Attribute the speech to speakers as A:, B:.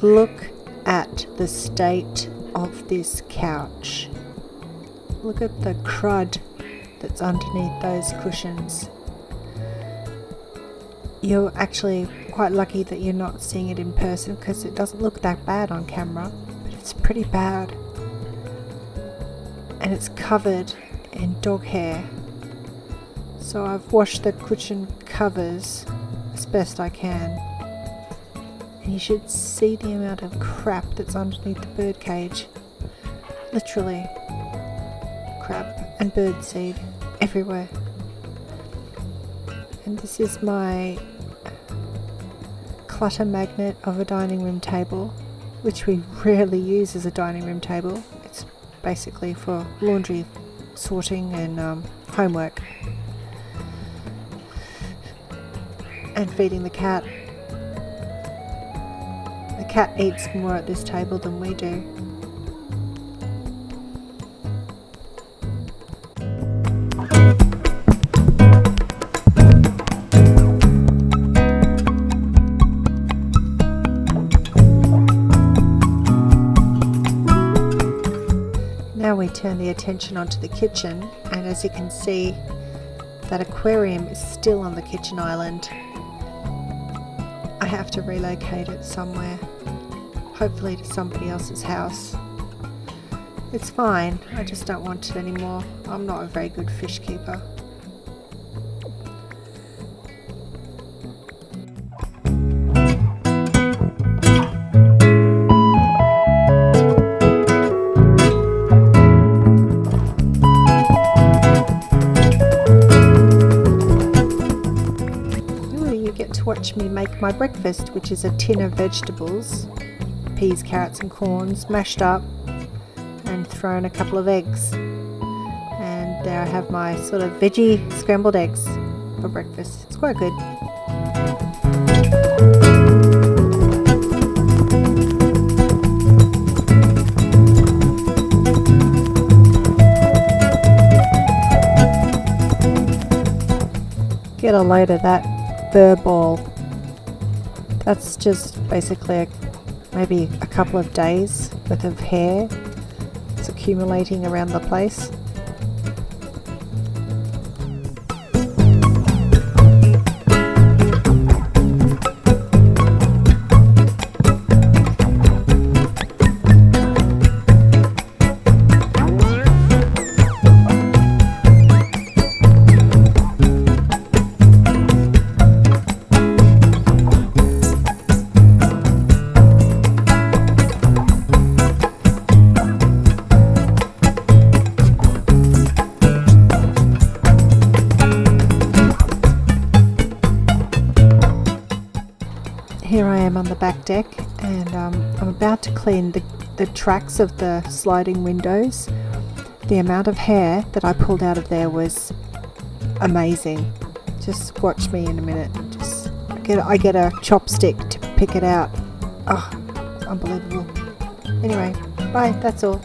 A: Look at the state of this couch. Look at the crud that's underneath those cushions. You're actually quite lucky that you're not seeing it in person, because it doesn't look that bad on camera, but it's pretty bad. And it's covered in dog hair. So I've washed the cushion covers as best I can. And you should see the amount of crap that's underneath the bird cage. Literally crap and bird seed everywhere. And this is my clutter magnet of a dining room table, which we rarely use as a dining room table. It's basically for laundry sorting and homework and feeding the cat. The cat eats more at this table than we do. Now we turn the attention onto the kitchen, and as you can see, that aquarium is still on the kitchen island. I have to relocate it somewhere, hopefully to somebody else's house. It's fine, I just don't want it anymore. I'm not a very good fish keeper. Watch me make my breakfast, which is a tin of vegetables, peas, carrots and corns mashed up and thrown a couple of eggs, and there I have my sort of veggie scrambled eggs for breakfast. It's quite good. Get a load of that fur ball. That's just basically maybe a couple of days worth of hair. It's accumulating around the place. Here I am on the back deck, and I'm about to clean the tracks of the sliding windows. The amount of hair that I pulled out of there was amazing. Just watch me in a minute. I get a chopstick to pick it out. Oh, it's unbelievable. Anyway, bye, that's all.